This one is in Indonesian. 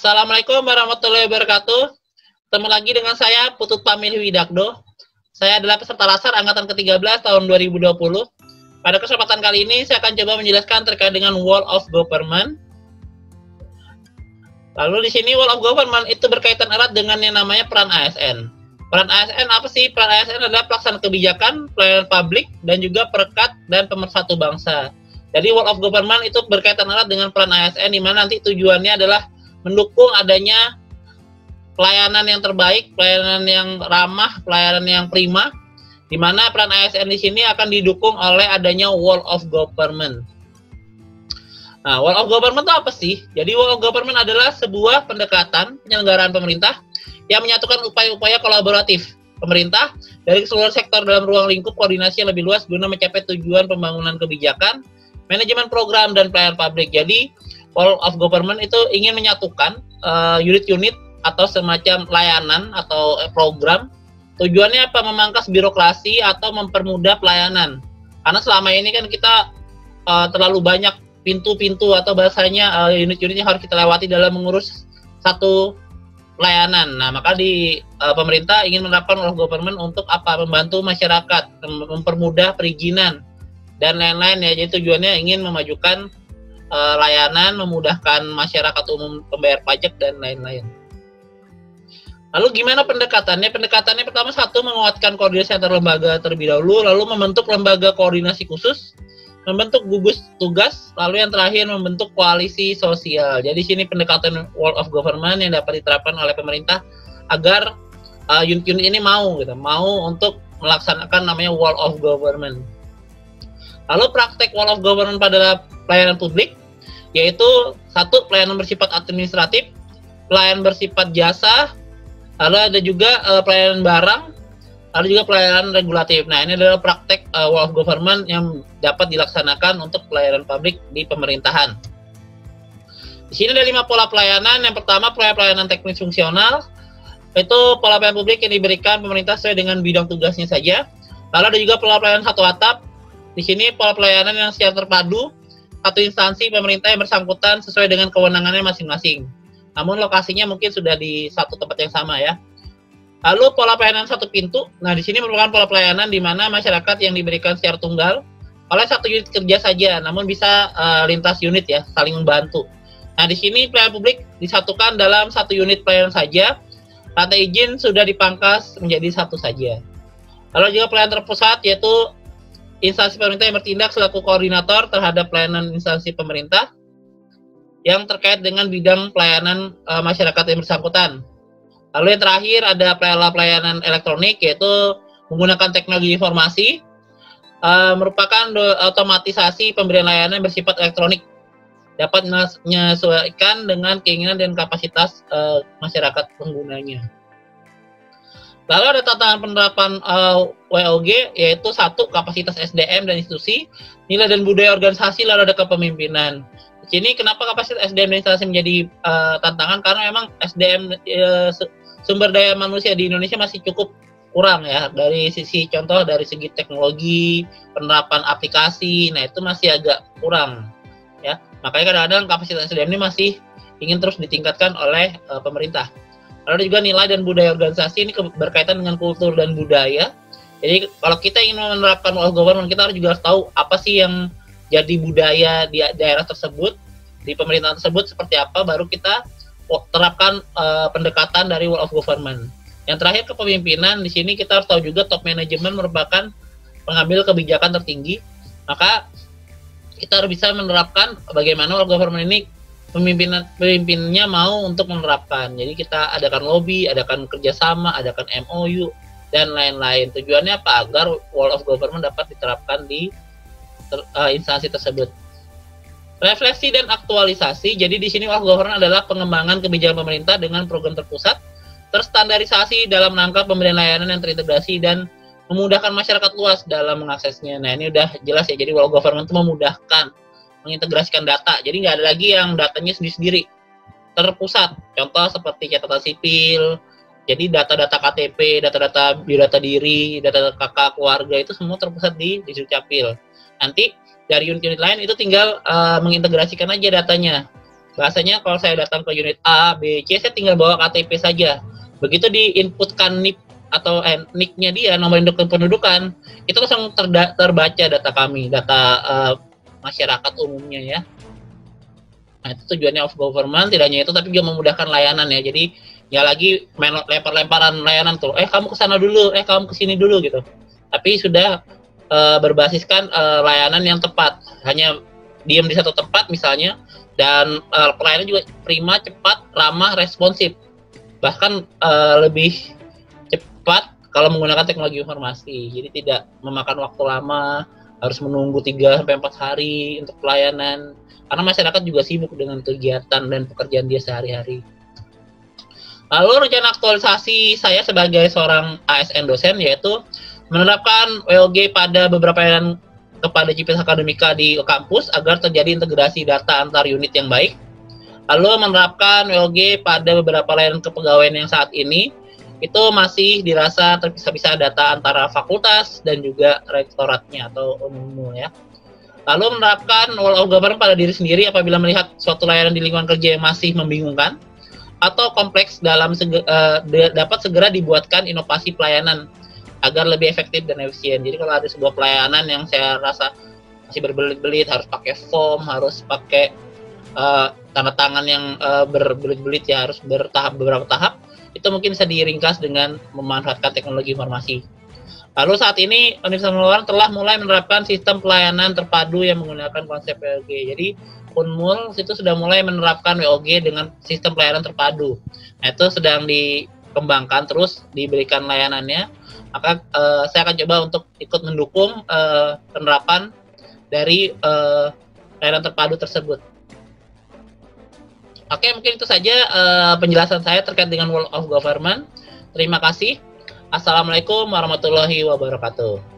Assalamualaikum warahmatullahi wabarakatuh. Ketemu lagi dengan saya, Putut Pamil Widakdo. Saya adalah peserta Lasar Angkatan ke-13 tahun 2020. Pada kesempatan kali ini, saya akan coba menjelaskan terkait dengan Wall of Government. Lalu di sini Wall of Government itu berkaitan erat dengan yang namanya peran ASN. Peran ASN apa sih? Peran ASN adalah pelaksana kebijakan, pelayanan publik, dan juga perekat dan pemersatu bangsa. Jadi Wall of Government itu berkaitan erat dengan peran ASN, di mana nanti tujuannya adalah mendukung adanya pelayanan yang terbaik, pelayanan yang ramah, pelayanan yang prima, di mana peran ASN di sini akan didukung oleh adanya Wall of Government. Nah, Wall of Government itu apa sih? Jadi Wall of Government adalah sebuah pendekatan penyelenggaraan pemerintah yang menyatukan upaya-upaya kolaboratif pemerintah dari seluruh sektor dalam ruang lingkup koordinasi yang lebih luas guna mencapai tujuan pembangunan kebijakan, manajemen program, dan pelayanan publik. Jadi Wall of Government itu ingin menyatukan unit-unit atau semacam layanan atau program. Tujuannya apa? Memangkas birokrasi atau mempermudah pelayanan. Karena selama ini kan kita terlalu banyak pintu-pintu atau bahasanya unit-unit yang harus kita lewati dalam mengurus satu layanan. Nah, maka di pemerintah ingin menerapkan Wall of Government untuk apa? Membantu masyarakat, mempermudah perizinan dan lain-lain ya. Jadi tujuannya ingin memajukan layanan, memudahkan masyarakat umum pembayar pajak dan lain-lain. Lalu gimana pendekatannya? Pendekatannya pertama satu, menguatkan koordinasi antar lembaga terlebih dahulu, lalu membentuk lembaga koordinasi khusus, membentuk gugus tugas, lalu yang terakhir membentuk koalisi sosial. Jadi sini pendekatan Wall of Government yang dapat diterapkan oleh pemerintah agar unit-unit ini mau untuk melaksanakan namanya Wall of Government. Lalu praktek Wall of Government pada pelayanan publik, yaitu satu, pelayanan bersifat administratif, pelayanan bersifat jasa, lalu ada juga pelayanan barang, lalu juga pelayanan regulatif. Nah, ini adalah praktek Wall of Government yang dapat dilaksanakan untuk pelayanan publik di pemerintahan. Di sini ada 5 pola pelayanan. Yang pertama, pelayanan teknis fungsional. Itu pola pelayanan publik yang diberikan pemerintah sesuai dengan bidang tugasnya saja. Lalu ada juga pola pelayanan satu atap. Di sini pola pelayanan yang secara terpadu, satu instansi pemerintah yang bersangkutan sesuai dengan kewenangannya masing-masing. Namun lokasinya mungkin sudah di satu tempat yang sama ya. Lalu pola pelayanan satu pintu. Nah, di sini merupakan pola pelayanan di mana masyarakat yang diberikan secara tunggal oleh satu unit kerja saja, namun bisa lintas unit ya, saling membantu. Nah, di sini pelayanan publik disatukan dalam satu unit pelayanan saja. Rantai izin sudah dipangkas menjadi satu saja. Lalu juga pelayanan terpusat, yaitu instansi pemerintah yang bertindak selaku koordinator terhadap pelayanan instansi pemerintah yang terkait dengan bidang pelayanan masyarakat yang bersangkutan. Lalu yang terakhir ada pelayanan elektronik, yaitu menggunakan teknologi informasi, merupakan otomatisasi pemberian layanan bersifat elektronik, dapat menyesuaikan dengan keinginan dan kapasitas masyarakat penggunanya. Lalu ada tantangan penerapan WOG, yaitu satu, kapasitas SDM dan institusi, nilai dan budaya organisasi, lalu ada kepemimpinan. Di sini kenapa kapasitas SDM dan institusi menjadi tantangan? Karena memang SDM sumber daya manusia di Indonesia masih cukup kurang ya, dari sisi contoh dari segi teknologi, penerapan aplikasi, nah itu masih agak kurang ya. Makanya kadang-kadang kapasitas SDM ini masih ingin terus ditingkatkan oleh pemerintah. Lalu juga nilai dan budaya organisasi, ini berkaitan dengan kultur dan budaya. Jadi kalau kita ingin menerapkan Wall of Government, kita juga harus tahu apa sih yang jadi budaya di daerah tersebut, di pemerintahan tersebut seperti apa, baru kita terapkan pendekatan dari Wall of Government. Yang terakhir kepemimpinan, di sini kita harus tahu juga top management merupakan pengambil kebijakan tertinggi. Maka kita harus bisa menerapkan bagaimana Wall of Government ini pemimpinnya mau untuk menerapkan. Jadi kita adakan lobby, adakan kerjasama, adakan MOU, dan lain-lain. Tujuannya apa? Agar Wall of Government dapat diterapkan di instansi tersebut. Refleksi dan aktualisasi. Jadi di sini Wall of Government adalah pengembangan kebijakan pemerintah dengan program terpusat, terstandarisasi dalam rangka pemberian layanan yang terintegrasi dan memudahkan masyarakat luas dalam mengaksesnya. Nah, ini udah jelas ya. Jadi Wall of Government itu memudahkan mengintegrasikan data. Jadi nggak ada lagi yang datanya sendiri-sendiri, terpusat. Contoh seperti catatan sipil. Jadi data-data KTP, data-data biodata diri, data kakak keluarga itu semua terpusat di Dukcapil. Nanti dari unit-unit lain itu tinggal mengintegrasikan aja datanya. Bahasanya kalau saya datang ke unit A, B, C, saya tinggal bawa KTP saja. Begitu diinputkan NIP atau NIK-nya dia, nomor induk kependudukan, itu langsung terbaca data kami, data masyarakat umumnya ya. Nah, itu tujuannya of government, tidak hanya itu tapi juga memudahkan layanan ya. Jadi ya lagi main lempar-lemparan layanan tuh, kamu ke sana dulu, kamu ke sini dulu gitu. Tapi sudah berbasiskan layanan yang tepat. Hanya diam di satu tempat misalnya, dan pelayanan juga prima, cepat, ramah, responsif. Bahkan lebih cepat kalau menggunakan teknologi informasi. Jadi tidak memakan waktu lama, harus menunggu 3-4 hari untuk pelayanan. Karena masyarakat juga sibuk dengan kegiatan dan pekerjaan dia sehari-hari. Lalu rencana aktualisasi saya sebagai seorang ASN dosen yaitu menerapkan WOG pada beberapa layanan kepada CPNS Akademika di kampus agar terjadi integrasi data antar unit yang baik. Lalu menerapkan WOG pada beberapa layanan kepegawaian yang saat ini itu masih dirasa terpisah-pisah data antara fakultas dan juga rektoratnya atau umum ya. Lalu menerapkan role of government pada diri sendiri apabila melihat suatu layanan di lingkungan kerja yang masih membingungkan atau kompleks dapat segera dibuatkan inovasi pelayanan agar lebih efektif dan efisien. Jadi kalau ada sebuah pelayanan yang saya rasa masih berbelit-belit, harus pakai form, harus pakai tanda tangan yang berbelit-belit ya, harus beberapa tahap, itu mungkin bisa diringkas dengan memanfaatkan teknologi informasi. Lalu saat ini Universitas Unmul telah mulai menerapkan sistem pelayanan terpadu yang menggunakan konsep WOG. Jadi Unmul itu sudah mulai menerapkan WOG dengan sistem pelayanan terpadu. Nah, itu sedang dikembangkan terus, diberikan layanannya. Maka saya akan coba untuk ikut mendukung penerapan dari layanan terpadu tersebut. Oke, mungkin itu saja penjelasan saya terkait dengan Role of Government. Terima kasih. Assalamualaikum warahmatullahi wabarakatuh.